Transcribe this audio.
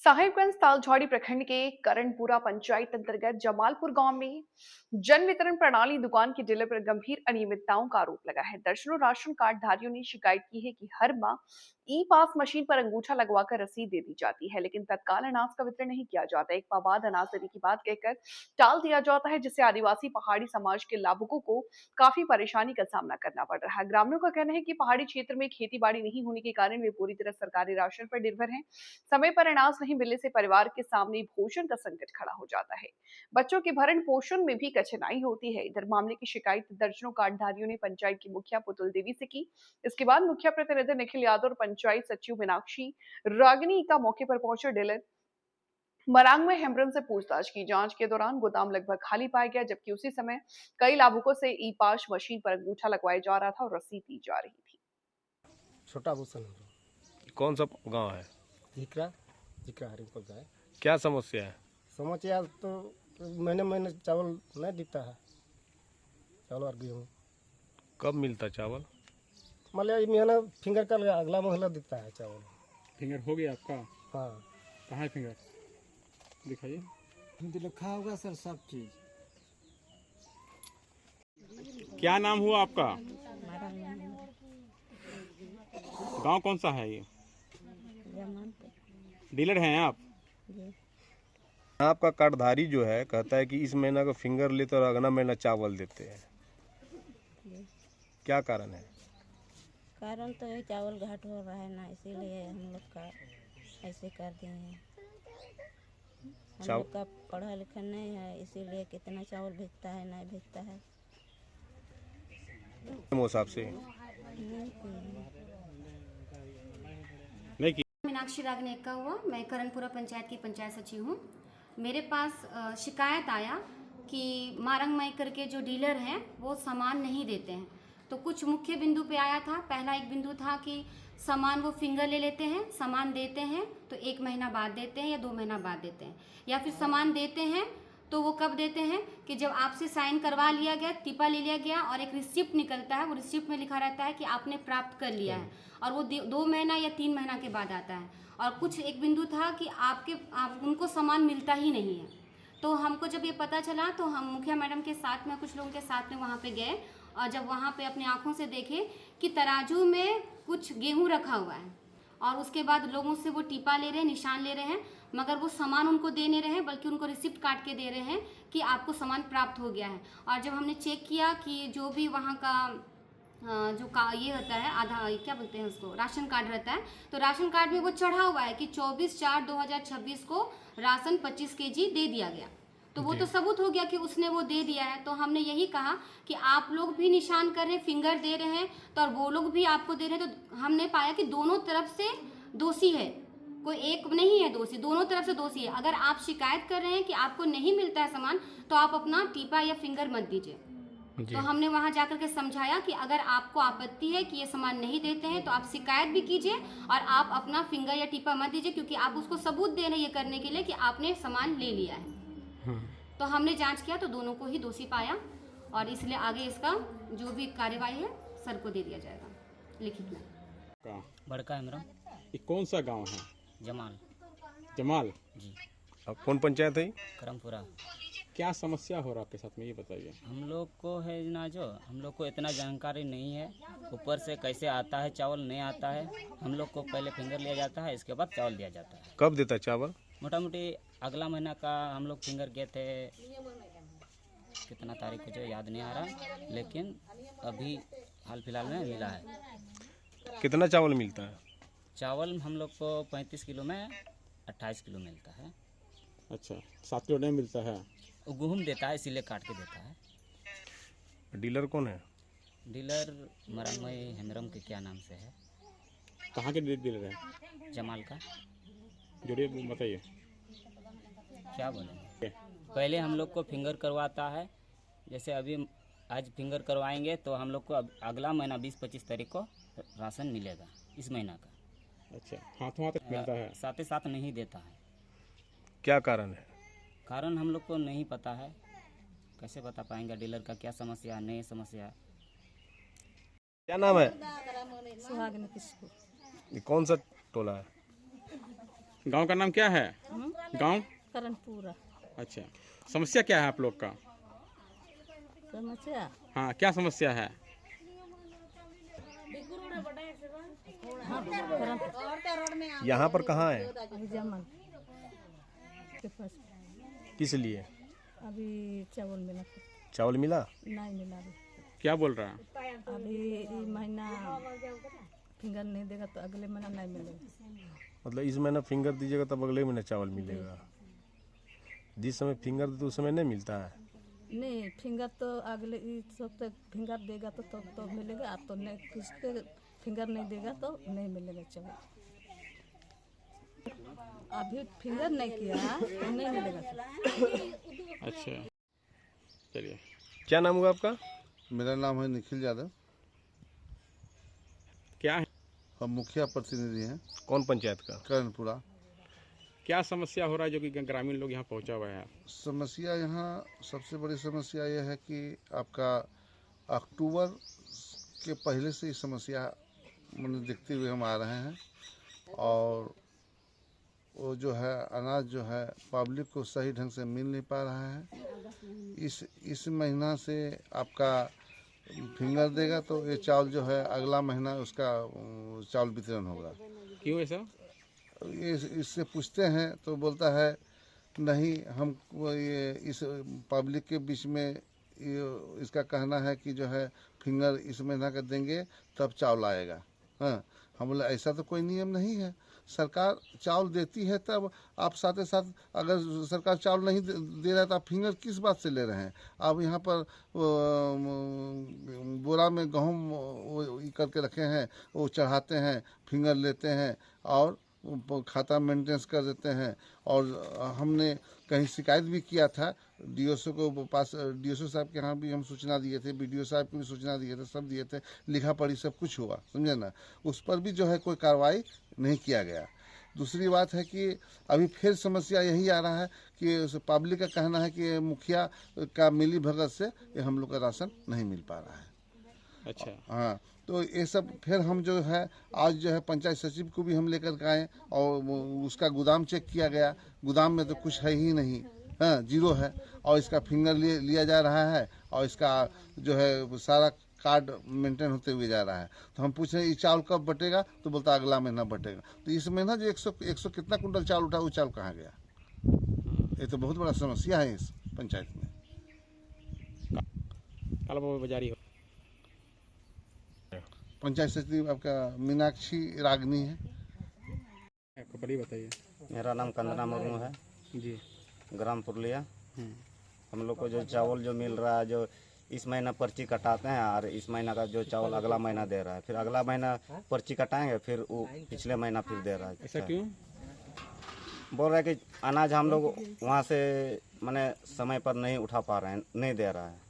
साहिबगंज तालझाड़ी प्रखंड के करणपुरा पंचायत अंतर्गत जमालपुर गांव में जन वितरण प्रणाली दुकान की डीलर पर गंभीर अनियमितताओं का आरोप लगा है। दर्जनों राशन कार्ड धारियों ने शिकायत की है कि हर माह ई पास मशीन पर अंगूठा लगवाकर रसीद दे दी जाती है, लेकिन तत्काल अनाज का वितरण नहीं किया जाता। एक माह बाद अनाज देने की बात कहकर टाल दिया जाता है, जिससे आदिवासी पहाड़ी समाज के लाभुकों को काफी परेशानी का सामना करना पड़ रहा है। ग्रामीणों का कहना है कि पहाड़ी क्षेत्र में खेती बाड़ी नहीं होने के कारण वे पूरी तरह सरकारी राशन पर निर्भर हैं। समय पर अनाज नहीं मिलने से परिवार के सामने भोजन का संकट खड़ा हो जाता है। बच्चों के भरण पोषण में भी कठिनाई होती है। इधर मामले की शिकायत दर्जनों कार्डधारियों ने पंचायत की मुखिया पुतुल देवी से की। इसके बाद मुखिया प्रतिनिधि निखिल यादव और पंचायत सचिव मीनाक्षी रागिनी का मौके पर पहुंचे डीलर मरांग में हेम्ब्रम से पूछताछ की। जांच के दौरान गोदाम लगभग खाली पाया गया, जबकि उसी समय कई लाभुकों से ई पास मशीन पर अंगूठा लगवाया जा रहा था और रसीद दी जा रही थी। छोटा भूषण कौन सा गांव है? जिक्रा जिक्रा हरिपुर का है। क्या समस्या है? समस्या तो महीने महीने चावल नहीं देता है, चावल और गेहूँ। कब मिलता चावल? मतलब महीना फिंगर का अगला महीना देता है चावल। फिंगर हो गया आपका? हाँ। कहाँ है फिंगर? दिखाइए। लिखा होगा सर सब चीज। क्या नाम हुआ आपका? गांव कौन सा है ये? डीलर हैं आप? आपका कार्डधारी जो है कहता है कि इस महीना का फिंगर लेते और अगला महीना चावल देते हैं, क्या कारण है? कारण तो ये चावल घाट हो रहा है ना, इसीलिए हम लोग का ऐसे कर दिए हैं। हम लोग का पढ़ा लिखा नहीं है, इसीलिए कितना चावल भेजता है नहीं भेजता है हिसाब से नहीं की। मीनाक्षी रागिनी का हुआ। मैं करणपुरा पंचायत की पंचायत सचिव हूँ। मेरे पास शिकायत आया कि मारंग मई करके जो डीलर हैं वो सामान नहीं देते हैं। तो कुछ मुख्य बिंदु पे आया था। पहला एक बिंदु था कि सामान वो फिंगर ले लेते हैं, सामान देते हैं तो 1 महीना बाद देते हैं या 2 महीना बाद देते हैं, या फिर सामान देते हैं तो वो कब देते हैं कि जब आपसे साइन करवा लिया गया, टिपा ले लिया गया और एक रिसिप्ट निकलता है, वो रिसिप्ट में लिखा रहता है कि आपने प्राप्त कर लिया है, और वो 2 महीना या 3 महीना के बाद आता है। और कुछ एक बिंदु था कि उनको सामान मिलता ही नहीं है। तो हमको जब ये पता चला तो हम मुखिया मैडम के साथ में कुछ लोगों के साथ में वहाँ पे गए, और जब वहाँ पे अपनी आँखों से देखे कि तराजू में कुछ गेहूँ रखा हुआ है, और उसके बाद लोगों से वो टिपा ले रहे हैं, निशान ले रहे हैं, मगर वो सामान उनको दे नहीं रहे हैं, बल्कि उनको रिसिप्ट काट के दे रहे हैं कि आपको सामान प्राप्त हो गया है। और जब हमने चेक किया कि जो भी वहाँ का ये होता है, आधा क्या बोलते हैं उसको, राशन कार्ड रहता है, तो राशन कार्ड में वो चढ़ा हुआ है कि 24/4/2026 को राशन 25 kg दे दिया गया। तो वो तो सबूत हो गया कि उसने वो दे दिया है। तो हमने यही कहा कि आप लोग भी निशान कर रहे हैं, फिंगर दे रहे हैं, तो और वो लोग भी आपको दे रहे हैं। तो हमने पाया कि दोनों तरफ से दोषी है, कोई एक नहीं है दोषी, दोनों तरफ से दोषी है। अगर आप शिकायत कर रहे हैं कि आपको नहीं मिलता है सामान, तो आप अपना टीपा या फिंगर मत दीजिए। तो हमने वहां जाकर के समझाया कि अगर आपको आपत्ति है कि ये सामान नहीं देते हैं तो आप शिकायत भी कीजिए, और आप अपना फिंगर या टीपा मत दीजिए, क्योंकि आप उसको सबूत दे रहे हैं ये करने के लिए कि आपने सामान ले लिया है। तो हमने जांच किया तो दोनों को ही दोषी पाया, और इसलिए आगे इसका जो भी कार्यवाही है सर को दे दिया जाएगा लिखित में। बड़का हेम्ब्रम। ये कौन सा गांव है? जमाल जमाल जी। अब कौन पंचायत है? करमपुरा। क्या समस्या हो रहा है आपके साथ में, ये बताइए। हम लोग को है ना, जो हम लोग को इतना जानकारी नहीं है, ऊपर से कैसे आता है चावल नहीं आता है। हम लोग को पहले फिंगर लिया जाता है, इसके बाद चावल दिया जाता है। कब देता है चावल? मोटा मोटी अगला महीना का हम लोग फिंगर गए थे, कितना तारीख को जो याद नहीं आ रहा, लेकिन अभी हाल फिलहाल में मिला है। कितना चावल मिलता है? चावल हम लोग को 35 किलो में 28 किलो मिलता है। अच्छा, 7 किलो नहीं मिलता है? वो गेहूँ देता है, इसीलिए काट के देता है। डीलर कौन है? डीलर मरंगमई हेम्ब्रम के क्या नाम से है? कहाँ के डीलर है? जमाल का। जोड़िए, बताइए। क्या बोलेंगे, पहले हम लोग को फिंगर करवाता है, जैसे अभी आज फिंगर करवाएंगे तो हम लोग को अगला महीना 20-25 तारीख को राशन मिलेगा इस महीना का। अच्छा, हाथों हाथ मिलता है? साथ ही साथ नहीं देता है। क्या कारण है? कारण हम लोग को नहीं पता है, कैसे बता पाएंगे डीलर का क्या समस्या नहीं समस्या। क्या नाम है? सुहागिनी किसको? ये कौन सा टोला है? गांव का नाम क्या है? गांव? करनपुरा। अच्छा, समस्या क्या है आप लोग का? समस्या हाँ, क्या समस्या है? यहाँ पर कहाँ है? जमन के पास किस लिए? अभी चावल मिला चावल मिला? नहीं मिला अभी। क्या बोल रहा है? अभी ये महीना फिंगर नहीं देगा तो अगले महीना नहीं मिलेगा। मतलब इस महीना फिंगर दीजिएगा तब अगले महीने चावल मिलेगा। जिस समय फिंगर दे तो उस समय नहीं मिलता है। नहीं फिंगर तो अगले इस तक फिंगर देगा तो मिलेगा। आप तो नहीं किसके फिंगर नहीं देगा तो नहीं मिलेगा चावल। अभी फिंगर नहीं किया तो नहीं मिलेगा चावल। अच्छा, चलिए। क्या नाम हुआ आपका? मेरा नाम है निखिल यादव। क्या है? हम मुखिया प्रतिनिधि हैं कौन पंचायत का? कर्णपुरा। क्या समस्या हो रहा है जो कि ग्रामीण लोग यहाँ पहुँचा हुआ है? समस्या यहाँ सबसे बड़ी समस्या यह है कि आपका अक्टूबर के पहले से ही समस्या मैंने देखते हुए हम आ रहे हैं और वो जो है अनाज जो है पब्लिक को सही ढंग से मिल नहीं पा रहा है। इस महीना से आपका फिंगर देगा तो ये चावल जो है अगला महीना उसका चावल वितरण होगा। क्यों ऐसा? ये इससे पूछते हैं तो बोलता है नहीं, हम ये इस पब्लिक के बीच में ये इसका कहना है कि जो है फिंगर इस महीना का देंगे तब चावल आएगा। हाँ, हम बोले ऐसा तो कोई नियम नहीं है। सरकार चावल देती है तब आप साथ ही साथ अगर सरकार चावल नहीं दे रहा है तो आप फिंगर किस बात से ले रहे हैं? आप यहाँ पर बोरा में गेहूँ करके रखे हैं, वो चढ़ाते हैं, फिंगर लेते हैं और खाता मेंटेनेंस कर देते हैं। और हमने कहीं शिकायत भी किया था डीओसो को पास, डीओसो साहब के यहाँ भी हम सूचना दिए थे, बीडीओ साहब को भी सूचना दिए थे, सब दिए थे, लिखा पढ़ी सब कुछ हुआ, समझे ना। उस पर भी जो है कोई कार्रवाई नहीं किया गया। दूसरी बात है कि अभी फिर समस्या यही आ रहा है कि पब्लिक का कहना है कि मुखिया का मिली भगत से ये हम लोग का राशन नहीं मिल पा रहा है। अच्छा, हाँ, तो ये सब फिर हम जो है आज जो है पंचायत सचिव को भी हम लेकर के आए और उसका गोदाम चेक किया गया। गोदाम में तो कुछ है ही नहीं, हाँ, जीरो है। और इसका फिंगर लिया जा रहा है और इसका जो है सारा कार्ड मेंटेन होते हुए जा रहा है। तो हम पूछ रहे हैं ये चावल कब बटेगा? तो बोलता अगला महीना बटेगा। तो इस महीना जो 100 कितना कुंटल चावल उठा वो चावल कहाँ गया? ये तो बहुत बड़ा समस्या है इस पंचायत में। काला बाजारी हो। पंचायत सचिव आपका मीनाक्षी रागनी है। आपको पहले बताइए। मेरा नाम कंदना मुर्मू है जी, ग्राम पुरलिया। हम लोग को जो चावल जो मिल रहा है, जो इस महीना पर्ची कटाते हैं और इस महीना का जो चावल अगला महीना दे रहा है, फिर अगला महीना पर्ची कटाएंगे, फिर वो पिछले महीना फिर दे रहा है। ऐसा क्यों? बोल रहा है कि अनाज हम लोग वहाँ से माने समय पर नहीं उठा पा रहे हैं, नहीं दे रहा है।